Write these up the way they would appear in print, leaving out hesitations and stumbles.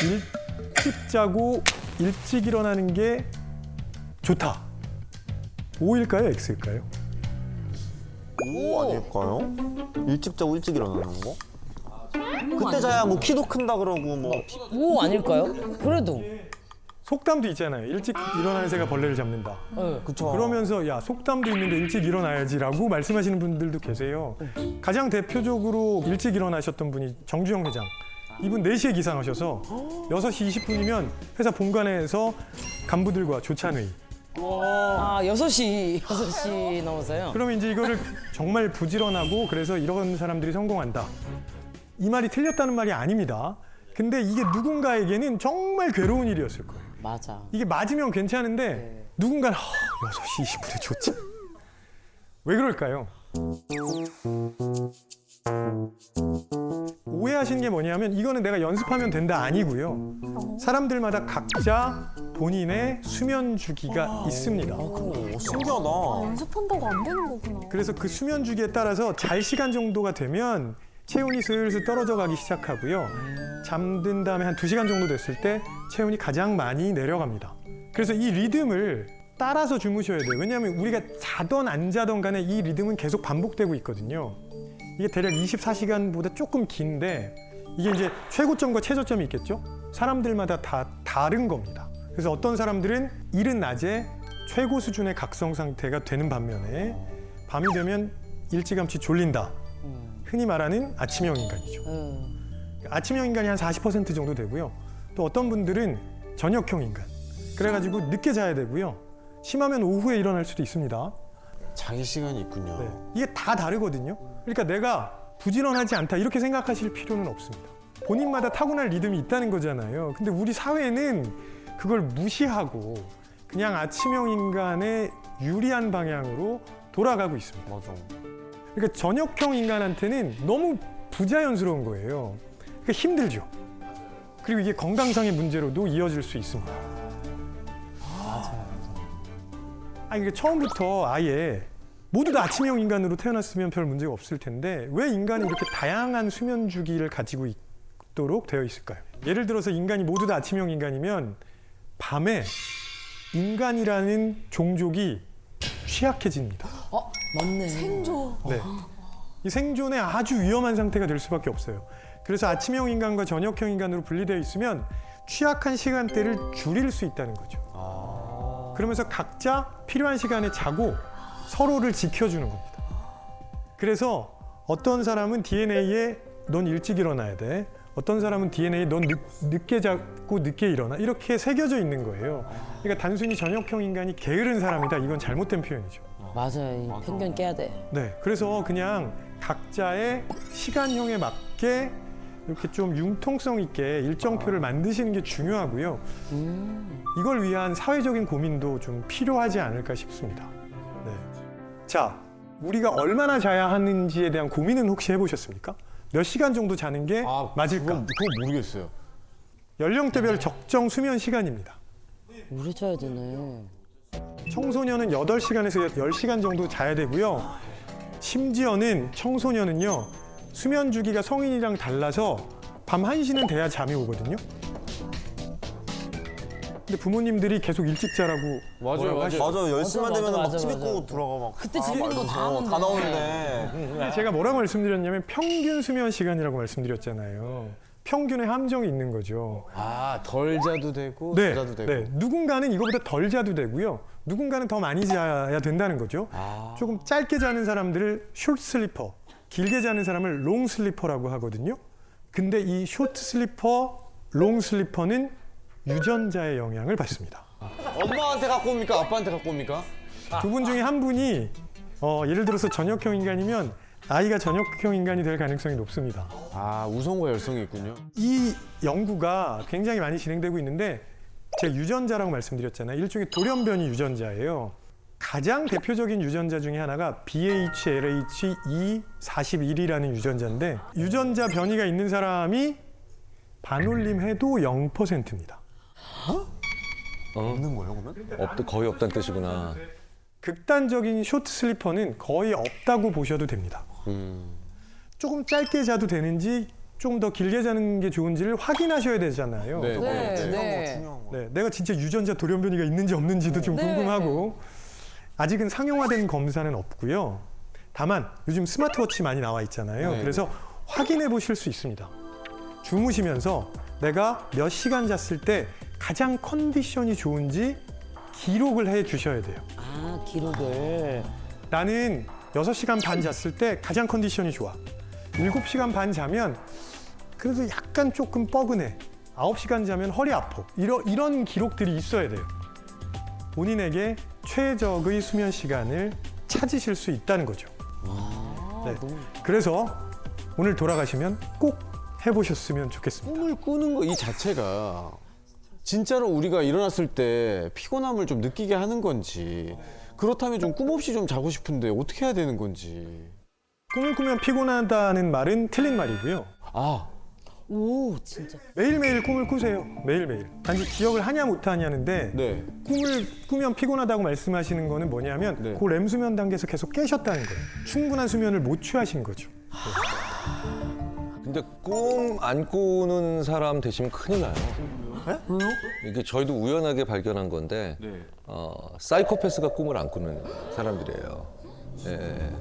일찍 자고 일찍 일어나는 게 좋다. O일까요? X일까요? 오 아닐까요? 일찍 자고 일찍 일어나는 거? 그때 자야 뭐 키도 큰다 그러고 뭐 오 아닐까요? 그래도. 속담도 있잖아요. 일찍 일어나는 새가 벌레를 잡는다. 그쵸. 그러면서 야 속담도 있는데 일찍 일어나야지라고 말씀하시는 분들도 계세요. 가장 대표적으로 일찍 일어나셨던 분이 정주영 회장. 이분 4시에 기상하셔서 6시 20분이면 회사 본관에서 간부들과 조찬회의. 아 6시 넘었어요. 그러면 이제 이거를 정말 부지런하고 그래서 이런 사람들이 성공한다. 이 말이 틀렸다는 말이 아닙니다. 근데 이게 누군가에게는 정말 괴로운 일이었을 거예요. 맞아. 이게 맞으면 괜찮은데 누군가는 6시 20분에 좋지. 왜 그럴까요? 오해하시는 게 뭐냐면 이거는 내가 연습하면 된다 아니고요. 사람들마다 각자 본인의 수면 주기가 있습니다. 오, 신기하다. 연습한다고 안 되는 거구나. 그래서 그 수면 주기에 따라서 잘 시간 정도가 되면 체온이 슬슬 떨어져 가기 시작하고요. 잠든 다음에 한 2시간 정도 됐을 때 체온이 가장 많이 내려갑니다. 그래서 이 리듬을 따라서 주무셔야 돼요. 왜냐하면 우리가 자던 안 자던 간에 이 리듬은 계속 반복되고 있거든요. 이게 대략 24시간보다 조금 긴데 이게 이제 최고점과 최저점이 있겠죠? 사람들마다 다 다른 겁니다. 그래서 어떤 사람들은 이른 낮에 최고 수준의 각성 상태가 되는 반면에 밤이 되면 일찌감치 졸린다. 흔히 말하는 아침형 인간이죠. 아침형 인간이 한 40% 정도 되고요. 또 어떤 분들은 저녁형 인간. 그래가지고 늦게 자야 되고요. 심하면 오후에 일어날 수도 있습니다. 자기 시간이 있군요. 네. 이게 다 다르거든요. 그러니까 내가 부지런하지 않다 이렇게 생각하실 필요는 없습니다. 본인마다 타고날 리듬이 있다는 거잖아요. 근데 우리 사회는 그걸 무시하고 그냥 아침형 인간의 유리한 방향으로 돌아가고 있습니다. 맞아. 그러니까 저녁형 인간한테는 너무 부자연스러운 거예요. 그러니까 힘들죠. 그리고 이게 건강상의 문제로도 이어질 수 있습니다. 아니 이게 처음부터 아예 모두 다 아침형 인간으로 태어났으면 별 문제가 없을 텐데 왜 인간이 이렇게 다양한 수면 주기를 가지고 있도록 되어 있을까요? 예를 들어서 인간이 모두 다 아침형 인간이면 밤에 인간이라는 종족이 취약해집니다. 맞네. 생존. 네. 이 생존에 아주 위험한 상태가 될 수밖에 없어요. 그래서 아침형 인간과 저녁형 인간으로 분리되어 있으면 취약한 시간대를 줄일 수 있다는 거죠. 그러면서 각자 필요한 시간에 자고 서로를 지켜주는 겁니다. 그래서 어떤 사람은 DNA에 넌 일찍 일어나야 돼. 어떤 사람은 DNA에 넌 늦게 자고 늦게 일어나. 이렇게 새겨져 있는 거예요. 그러니까 단순히 저녁형 인간이 게으른 사람이다. 이건 잘못된 표현이죠. 맞아요. 이 편견 깨야 돼. 네, 그래서 그냥 각자의 시간형에 맞게 이렇게 좀 융통성 있게 일정표를 만드시는 게 중요하고요. 이걸 위한 사회적인 고민도 좀 필요하지 않을까 싶습니다. 네. 자, 우리가 얼마나 자야 하는지에 대한 고민은 혹시 해보셨습니까? 몇 시간 정도 자는 게 맞을까? 그거 모르겠어요. 연령대별 적정 수면 시간입니다. 오래 자야 되네. 청소년은 8시간에서 10시간 정도 자야 되고요. 심지어는 청소년은요. 수면 주기가 성인이랑 달라서 밤 1시는 돼야 잠이 오거든요. 근데 부모님들이 계속 일찍 자라고 맞아요. 맞아 10시만 되면 막 맞아, TV 맞아. 끄고 들어가 막. 그때 재밌는 거 다 하는데. 다 나오는데. 근데 제가 뭐라고 말씀드렸냐면 평균 수면 시간이라고 말씀드렸잖아요. 평균의 함정이 있는 거죠. 덜 자도 되고 네, 자도 되고. 네. 누군가는 이거보다 덜 자도 되고요. 누군가는 더 많이 자야 된다는 거죠. 조금 짧게 자는 사람들을 숏 슬리퍼, 길게 자는 사람을 롱 슬리퍼라고 하거든요. 근데 이 숏 슬리퍼, 롱 슬리퍼는 유전자의 영향을 받습니다. 엄마한테 갖고 옵니까? 아빠한테 갖고 옵니까? 두 분 중에 한 분이 예를 들어서 저녁형 인간이면 아이가 저녁형 인간이 될 가능성이 높습니다. 우성과 열성이 있군요. 이 연구가 굉장히 많이 진행되고 있는데 제가 유전자라고 말씀드렸잖아요. 일종의 돌연변이 유전자예요. 가장 대표적인 유전자 중에 하나가 BHLH-E41이라는 유전자인데 유전자 변이가 있는 사람이 반올림해도 0%입니다. 없는 거예요, 그러면? 거의 없다는 뜻이구나. 극단적인 숏 슬리퍼는 거의 없다고 보셔도 됩니다. 조금 짧게 자도 되는지 좀 더 길게 자는 게 좋은지를 확인하셔야 되잖아요. 네. 중요한 거. 네, 내가 진짜 유전자 돌연변이가 있는지 없는지도 좀 궁금하고 아직은 상용화된 검사는 없고요. 다만 요즘 스마트워치 많이 나와 있잖아요. 네. 그래서 확인해 보실 수 있습니다. 주무시면서 내가 몇 시간 잤을 때 가장 컨디션이 좋은지 기록을 해 주셔야 돼요. 아, 기록을. 나는 6시간 반 잤을 때 가장 컨디션이 좋아. 7시간 반 자면 그래도 약간 조금 뻐근해. 9시간 자면 허리 아파. 이런 기록들이 있어야 돼요. 본인에게 최적의 수면 시간을 찾으실 수 있다는 거죠. 네. 그래서 오늘 돌아가시면 꼭 해보셨으면 좋겠습니다. 꿈을 꾸는 거 이 자체가 진짜로 우리가 일어났을 때 피곤함을 좀 느끼게 하는 건지 그렇다면 좀 꿈 없이 좀 자고 싶은데 어떻게 해야 되는 건지. 꿈을 꾸면 피곤하다는 말은 틀린 말이고요. 아, 오, 진짜. 매일매일 꿈을 꾸세요. 매일매일. 단지 기억을 하냐 못하냐는데 네. 꿈을 꾸면 피곤하다고 말씀하시는 거는 뭐냐면 네. 그 렘수면 단계에서 계속 깨셨다는 거예요. 충분한 수면을 못 취하신 거죠. 근데 꿈 안 꾸는 사람 되시면 큰일 나요. 왜요? 이게 저희도 우연하게 발견한 건데 네. 사이코패스가 꿈을 안 꾸는 사람들이에요. 예.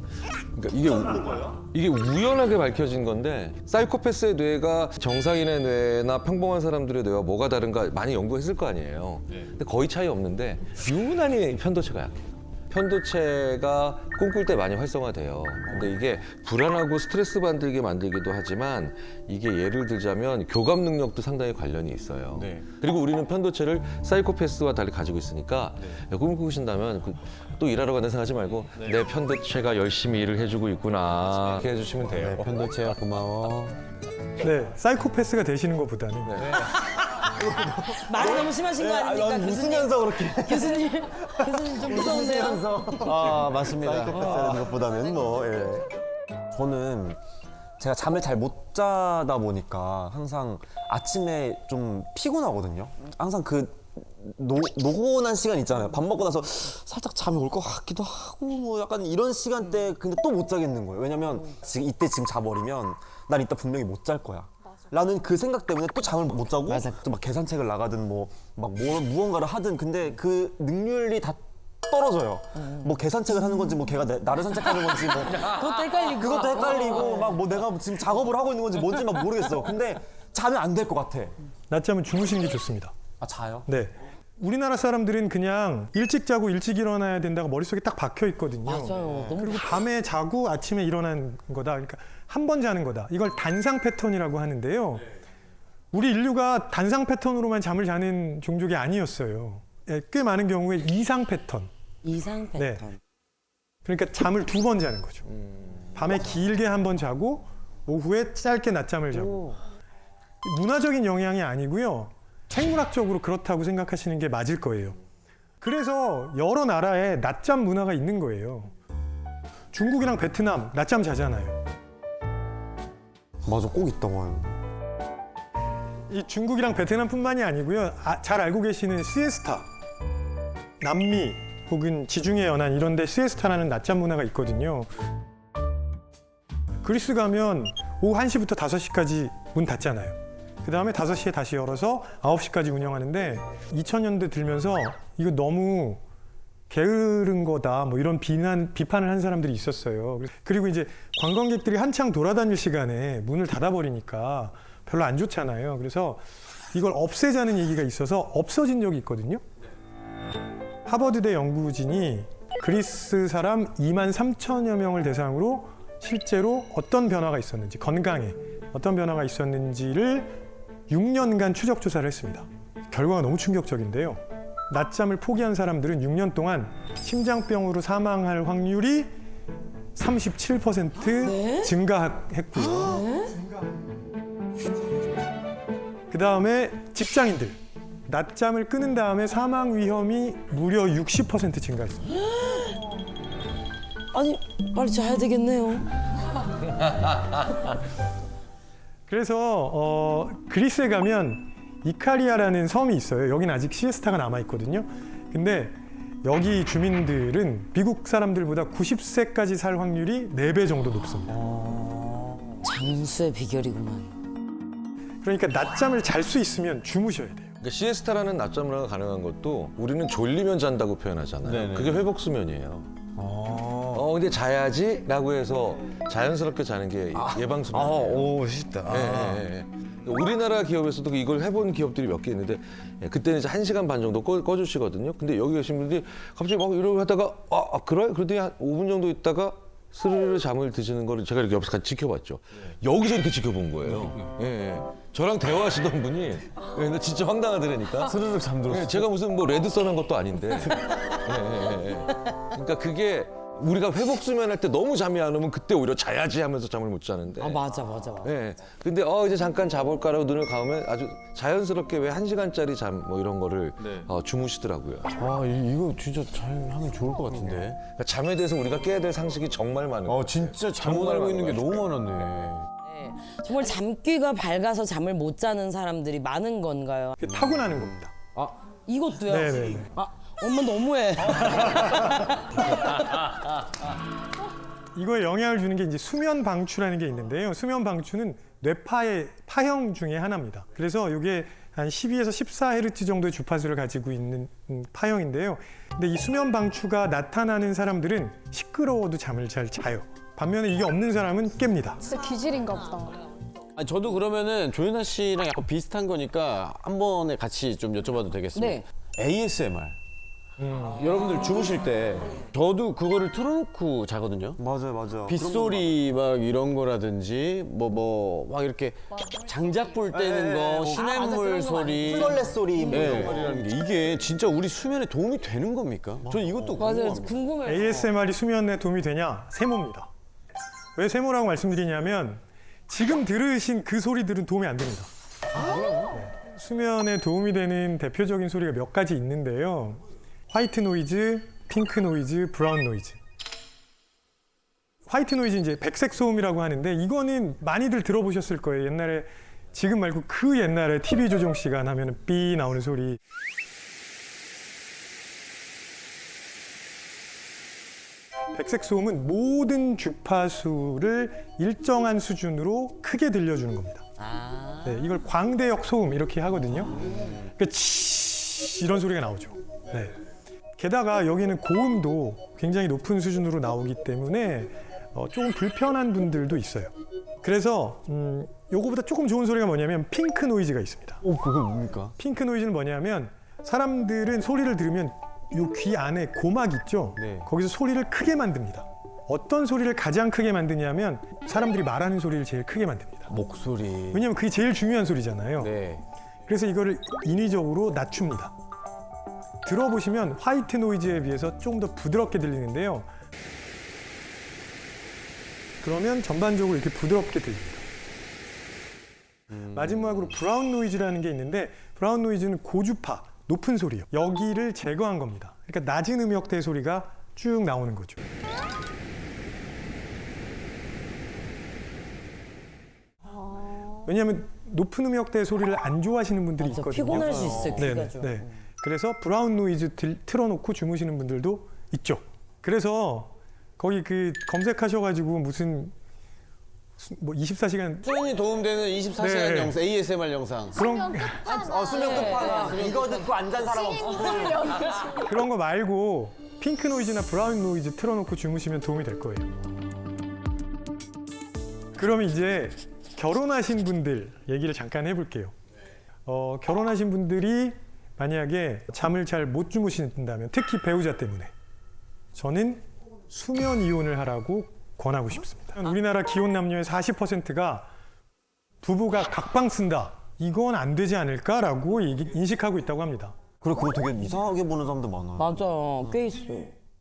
그러니까 이게 우연하게 밝혀진 건데 사이코패스의 뇌가 정상인의 뇌나 평범한 사람들의 뇌와 뭐가 다른가 많이 연구했을 거 아니에요. 근데 거의 차이 없는데 유난히 편도체가 약해요. 편도체가 꿈꿀 때 많이 활성화돼요. 근데 이게 불안하고 스트레스 받게 만들기도 하지만 이게 예를 들자면 교감 능력도 상당히 관련이 있어요. 네. 그리고 우리는 편도체를 사이코패스와 달리 가지고 있으니까 꿈을 꾸신다면 또 일하러 간다 생각하지 말고 내 편도체가 열심히 일을 해주고 있구나 이렇게 해주시면 돼요. 편도체야 고마워. 네, 사이코패스가 되시는 것보다는 말이 너무 심하신 거 아닙니까? 난 교수님? 웃으면서 그렇게. 교수님 좀 무서운데요? 아, 맞습니다. 사이코패스라는 것보다는 뭐. 예. 저는 제가 잠을 잘 못 자다 보니까 항상 아침에 좀 피곤하거든요. 항상 그 노곤한 시간 있잖아요. 밥 먹고 나서 살짝 잠이 올 것 같기도 하고 뭐 약간 이런 시간대 근데 또 못 자겠는 거예요. 왜냐면 지금 자버리면 난 이따 분명히 못 잘 거야. 라는 그 생각 때문에 또 잠을 못 자고 맞아. 또 막 계산책을 나가든 무언가를 하든 근데 그 능률이 다 떨어져요. 뭐 계산책을 하는 건지 뭐 걔가 나를 산책하는 건지 뭐 그것도 헷갈리고. 그것도 헷갈리고 막 뭐 내가 지금 작업을 하고 있는 건지 뭔지 막 모르겠어. 근데 자면 안 될 것 같아. 낮잠은 주무시는 게 좋습니다. 아 자요? 네. 우리나라 사람들은 그냥 일찍 자고 일찍 일어나야 된다가 머릿속에 딱 박혀 있거든요. 맞아요. 너무 그리고 밤에 자고 아침에 일어난 거다. 그러니까 한 번 자는 거다. 이걸 단상 패턴이라고 하는데요. 우리 인류가 단상 패턴으로만 잠을 자는 종족이 아니었어요. 예, 꽤 많은 경우에 이상 패턴. 이상 패턴. 그러니까 잠을 2번 자는 거죠. 밤에 길게 한 번 자고 오후에 짧게 낮잠을 자고. 문화적인 영향이 아니고요. 생물학적으로 그렇다고 생각하시는 게 맞을 거예요. 그래서 여러 나라에 낮잠 문화가 있는 거예요. 중국이랑 베트남 낮잠 자잖아요. 맞아 꼭 있다고 하는데. 이 중국이랑 베트남뿐만이 아니고요. 잘 알고 계시는 시에스타, 남미 혹은 지중해 연안 이런 데 시에스타라는 낮잠 문화가 있거든요. 그리스 가면 오후 1시부터 5시까지 문 닫잖아요. 그 다음에 5시에 다시 열어서 9시까지 운영하는데 2000년대 들면서 이거 너무 게으른 거다 뭐 이런 비판을 한 사람들이 있었어요. 그리고 이제 관광객들이 한창 돌아다닐 시간에 문을 닫아버리니까 별로 안 좋잖아요. 그래서 이걸 없애자는 얘기가 있어서 없어진 적이 있거든요. 하버드대 연구진이 그리스 사람 2만 3천여 명을 대상으로 실제로 어떤 변화가 있었는지, 건강에 어떤 변화가 있었는지를 6년간 추적 조사를 했습니다. 결과가 너무 충격적인데요. 낮잠을 포기한 사람들은 6년 동안 심장병으로 사망할 확률이 37% 증가했고요. 그 다음에 직장인들 낮잠을 끊은 다음에 사망 위험이 무려 60% 증가했습니다. 아니, 빨리 자야 되겠네요. 그래서 그리스에 가면 이카리아라는 섬이 있어요. 여기는 아직 시에스타가 남아있거든요. 근데 여기 주민들은 미국 사람들보다 90세까지 살 확률이 4배 정도 높습니다. 장수의 비결이구만. 그러니까 낮잠을 잘 수 있으면 주무셔야 돼요. 그러니까 시에스타라는 낮잠을 가능한 것도 우리는 졸리면 잔다고 표현하잖아요. 네네. 그게 회복 수면이에요. 근데 자야지라고 해서 자연스럽게 자는 게 예방 수면. 오 쉽다. 우리나라 기업에서도 이걸 해본 기업들이 몇 개 있는데 그때는 이제 1시간 반 정도 꺼주시거든요. 근데 여기 계신 분들이 갑자기 막 이러고 하다가 그래? 그러더니 한 5분 정도 있다가 스르르 잠을 드시는 거를 제가 이렇게 옆에서 같이 지켜봤죠. 여기서 이렇게 지켜본 거예요. 저랑 대화하시던 분이 근데 진짜 황당하더라니까. 스르륵 잠들었어. 제가 무슨 뭐 레드 써놓은 것도 아닌데. 그러니까 그게 우리가 회복 수면할 때 너무 잠이 안 오면 그때 오히려 자야지 하면서 잠을 못 자는데. 아 맞아. 근데 이제 잠깐 자볼까라고 눈을 감으면 아주 자연스럽게 왜 1시간짜리 잠 뭐 이런 거를 주무시더라고요. 이거 진짜 잘 하면 좋을 것 같은데. 그러니까 잠에 대해서 우리가 깨야 될 상식이 정말 많은 거예요. 진짜 잘못 알고 있는 게 너무 많았네. 네. 정말 잠귀가 밝아서 잠을 못 자는 사람들이 많은 건가요? 그게 타고나는 겁니다. 이것도요? 네네네. 엄마 너무해. 이거에 영향을 주는 게 이제 수면 방추라는 게 있는데요. 수면 방추는 뇌파의 파형 중에 하나입니다. 그래서 이게 한 12에서 14Hz 정도의 주파수를 가지고 있는 파형인데요. 근데 이 수면 방추가 나타나는 사람들은 시끄러워도 잠을 잘 자요. 반면에 이게 없는 사람은 깹니다. 진짜 기질인가 보다. 저도 그러면은 조윤아 씨랑 약간 비슷한 거니까 한 번에 같이 좀 여쭤봐도 되겠습니까? 네. ASMR. 여러분들 주무실 때 저도 그거를 틀어놓고 자거든요. 맞아요. 빗소리 막 이런 거라든지 뭐 막 이렇게 장작 불 때는 거, 시냇물 소리, 풀벌레 소리 뭐 이런 네. 거. 이게 진짜 우리 수면에 도움이 되는 겁니까? 저는 이것도 맞아요. 궁금합니다. 궁금해요. ASMR이 수면에 도움이 되냐? 세모입니다. 왜 세모라고 말씀드리냐면 지금 들으신 그 소리들은 도움이 안 됩니다. 네. 수면에 도움이 되는 대표적인 소리가 몇 가지 있는데요. 화이트 노이즈, 핑크 노이즈, 브라운 노이즈. 화이트 노이즈 이제 백색 소음이라고 하는데 이거는 많이들 들어보셨을 거예요. 옛날에 지금 말고 그 옛날에 TV 조정 시간 하면은 삐 나오는 소리. 백색 소음은 모든 주파수를 일정한 수준으로 크게 들려주는 겁니다. 네, 이걸 광대역 소음 이렇게 하거든요. 그러니까 치 이런 소리가 나오죠. 네. 게다가 여기는 고음도 굉장히 높은 수준으로 나오기 때문에 조금 불편한 분들도 있어요. 그래서 요거보다 조금 좋은 소리가 뭐냐면 핑크 노이즈가 있습니다. 그게 뭡니까? 핑크 노이즈는 뭐냐면 사람들은 소리를 들으면 요 귀 안에 고막 있죠? 네. 거기서 소리를 크게 만듭니다. 어떤 소리를 가장 크게 만드냐면 사람들이 말하는 소리를 제일 크게 만듭니다. 목소리. 왜냐면 그게 제일 중요한 소리잖아요. 네. 그래서 이거를 인위적으로 낮춥니다. 들어보시면 화이트 노이즈에 비해서 조금 더 부드럽게 들리는데요. 그러면 전반적으로 이렇게 부드럽게 들립니다. 마지막으로 브라운 노이즈라는 게 있는데 브라운 노이즈는 고주파, 높은 소리요. 여기를 제거한 겁니다. 그러니까 낮은 음역대 소리가 쭉 나오는 거죠. 왜냐하면 높은 음역대 소리를 안 좋아하시는 분들이 맞아, 있거든요. 피곤할 수 있어요. 귀가 네네, 좀. 네. 그래서 브라운 노이즈 틀어놓고 주무시는 분들도 있죠. 그래서 거기 그 검색하셔가지고 무슨 뭐 24시간 수면이 도움되는 24시간 네. 영상, ASMR 영상. 그런 수면 끝판왕. 이거 듣고 안 잔 사람 없어. 그런 거 말고 핑크 노이즈나 브라운 노이즈 틀어놓고 주무시면 도움이 될 거예요. 그러면 이제 결혼하신 분들 얘기를 잠깐 해볼게요. 결혼하신 분들이 만약에 잠을 잘 못 주무신다면 특히 배우자 때문에 저는 수면 이혼을 하라고 권하고 싶습니다. 우리나라 기혼 남녀의 40%가 부부가 각방 쓴다. 이건 안 되지 않을까라고 인식하고 있다고 합니다. 그리고 그거 되게 이상하게 보는 사람도 많아요. 맞아, 꽤 있어.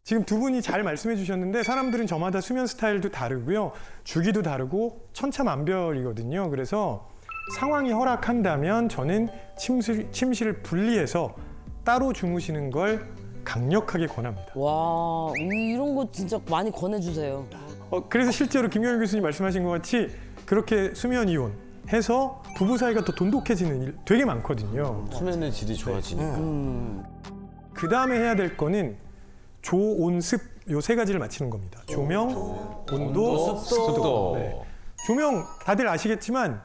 지금 두 분이 잘 말씀해 주셨는데 사람들은 저마다 수면 스타일도 다르고요. 주기도 다르고 천차만별이거든요. 그래서 상황이 허락한다면 저는 침실을 분리해서 따로 주무시는 걸 강력하게 권합니다. 와, 이런 거 진짜 많이 권해주세요. 그래서 실제로 김경일 교수님 말씀하신 것 같이 그렇게 수면 이혼 해서 부부 사이가 더 돈독해지는 일 되게 많거든요. 수면의 질이 좋아지니까. 그 다음에 해야 될 거는 조, 온, 습 요 세 가지를 맞추는 겁니다. 조명, 온도, 습도. 네. 조명 다들 아시겠지만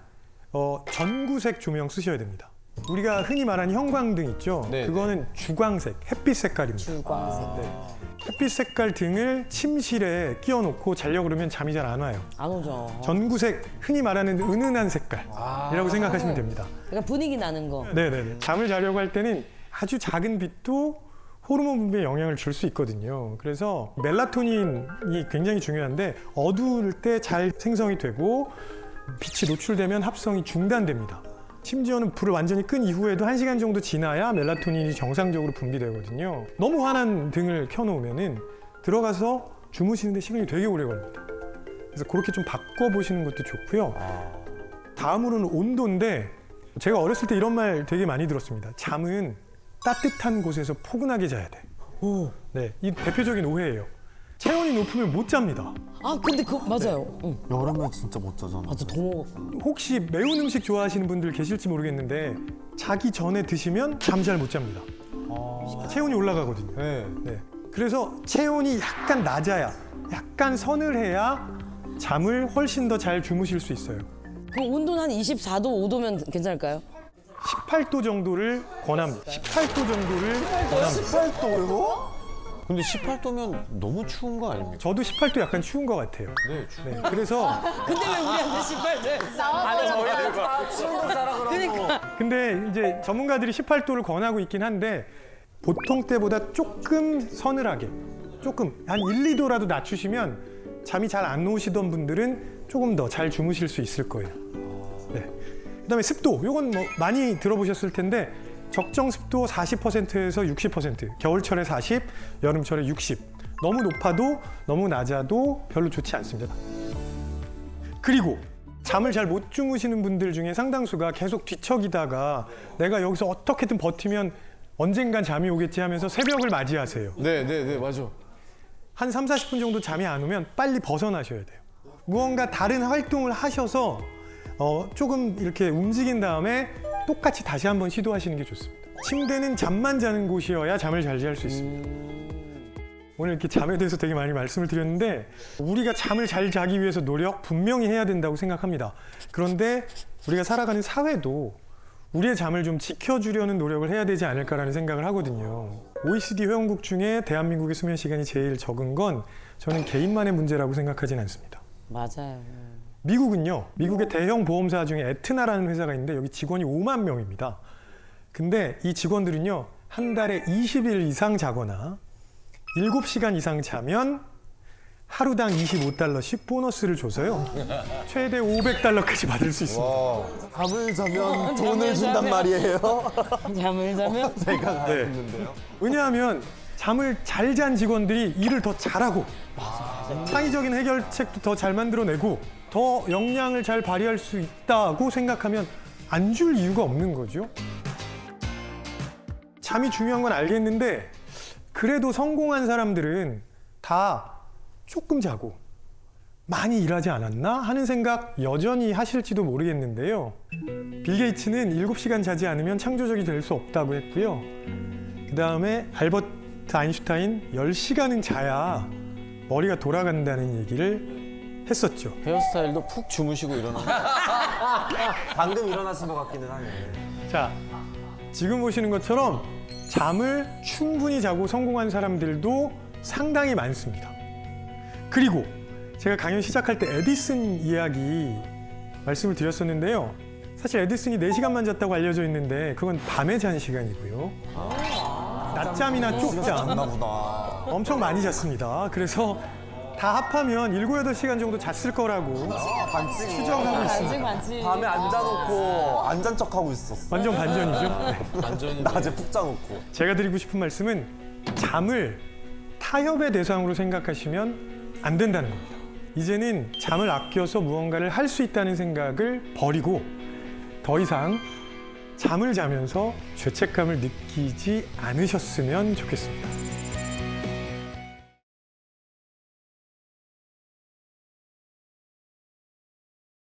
전구색 조명 쓰셔야 됩니다. 우리가 흔히 말하는 형광등 있죠? 네, 그거는 주광색, 햇빛 색깔입니다. 주광색. 햇빛 색깔 등을 침실에 끼워놓고 자려고 그러면 잠이 잘 안 와요. 안 오죠. 전구색, 흔히 말하는 은은한 색깔이라고 생각하시면 됩니다. 그러니까 분위기 나는 거. 네네네. 잠을 자려고 할 때는 아주 작은 빛도 호르몬 분비에 영향을 줄 수 있거든요. 그래서 멜라토닌이 굉장히 중요한데 어두울 때 잘 생성이 되고 빛이 노출되면 합성이 중단됩니다. 심지어는 불을 완전히 끈 이후에도 1시간 정도 지나야 멜라토닌이 정상적으로 분비되거든요. 너무 환한 등을 켜놓으면은 들어가서 주무시는데 시간이 되게 오래 걸립니다. 그래서 그렇게 좀 바꿔보시는 것도 좋고요. 다음으로는 온도인데 제가 어렸을 때 이런 말 되게 많이 들었습니다. 잠은 따뜻한 곳에서 포근하게 자야 돼. 네, 이 대표적인 오해예요. 체온이 높으면 못 잡니다. 아 근데 그 맞아요. 응. 여름에 진짜 못 자잖아. 맞아 더 혹시 매운 음식 좋아하시는 분들 계실지 모르겠는데 자기 전에 드시면 잠 잘 못 잡니다. 체온이 올라가거든요. 네. 네. 그래서 체온이 약간 낮아야, 약간 서늘해야 잠을 훨씬 더 잘 주무실 수 있어요. 그럼 온도는 한 24도, 5도면 괜찮을까요? 18도 정도를 권합니다. 18도 정도를 권합니다. 18도요? 근데 18도면 너무 추운 거 아닙니까? 저도 18도 약간 추운 것 같아요. 네, 추워. 네. 그래서 근데 왜 우리한테 18도? 그러니까 근데 이제 전문가들이 18도를 권하고 있긴 한데 보통 때보다 조금 서늘하게 조금 한 1, 2도라도 낮추시면 잠이 잘 안 오시던 분들은 조금 더 잘 주무실 수 있을 거예요. 네. 그다음에 습도, 이건 뭐 많이 들어보셨을 텐데 적정 습도 40%에서 60%, 겨울철에 40, 여름철에 60. 너무 높아도 너무 낮아도 별로 좋지 않습니다. 그리고 잠을 잘 못 주무시는 분들 중에 상당수가 계속 뒤척이다가 내가 여기서 어떻게든 버티면 언젠간 잠이 오겠지 하면서 새벽을 맞이하세요. 네, 네, 네, 맞아. 한 3, 40분 정도 잠이 안 오면 빨리 벗어나셔야 돼요. 무언가 다른 활동을 하셔서 조금 이렇게 움직인 다음에 똑같이 다시 한번 시도하시는 게 좋습니다. 침대는 잠만 자는 곳이어야 잠을 잘 잘 수 있습니다. 오늘 이렇게 잠에 대해서 되게 많이 말씀을 드렸는데 우리가 잠을 잘 자기 위해서 노력 분명히 해야 된다고 생각합니다. 그런데 우리가 살아가는 사회도 우리의 잠을 좀 지켜주려는 노력을 해야 되지 않을까라는 생각을 하거든요. OECD 회원국 중에 대한민국의 수면 시간이 제일 적은 건 저는 개인만의 문제라고 생각하진 않습니다. 맞아요. 미국은요, 미국의 대형 보험사 중에 에트나라는 회사가 있는데 여기 직원이 5만 명입니다. 근데 이 직원들은요, 한 달에 20일 이상 자거나 7시간 이상 자면 하루당 25달러씩 보너스를 줘서요. 최대 500달러까지 받을 수 있습니다. 잠을 자면 돈을 준단 말이에요. 잠을 자면 제가 네. 알았는데요. 왜냐하면 잠을 잘 잔 직원들이 일을 더 잘하고 창의적인 해결책도 더 잘 만들어내고 더 역량을 잘 발휘할 수 있다고 생각하면 안 줄 이유가 없는 거죠. 잠이 중요한 건 알겠는데 그래도 성공한 사람들은 다 조금 자고 많이 일하지 않았나 하는 생각 여전히 하실지도 모르겠는데요. 빌 게이츠는 7시간 자지 않으면 창조적이 될 수 없다고 했고요. 그 다음에 알버트 아인슈타인 10시간은 자야 머리가 돌아간다는 얘기를 했었죠. 헤어스타일도 푹 주무시고 일어나. 방금 일어나신 것 같기는 하네. 자, 지금 보시는 것처럼 잠을 충분히 자고 성공한 사람들도 상당히 많습니다. 그리고 제가 강연 시작할 때 에디슨 이야기 말씀을 드렸었는데요. 사실 에디슨이 4시간만 잤다고 알려져 있는데 그건 밤에 잔 시간이고요. 낮잠이나 쪽잠 잤나 보다. 엄청 많이 잤습니다. 그래서 다 합하면 7, 8시간 정도 잤을 거라고 추정하고 있습니다. 밤에 앉아놓고 안 잔 척하고 있었어. 완전 반전이죠. 네. 완전히. 낮에 푹 자놓고. 제가 드리고 싶은 말씀은 잠을 타협의 대상으로 생각하시면 안 된다는 겁니다. 이제는 잠을 아껴서 무언가를 할 수 있다는 생각을 버리고 더 이상 잠을 자면서 죄책감을 느끼지 않으셨으면 좋겠습니다.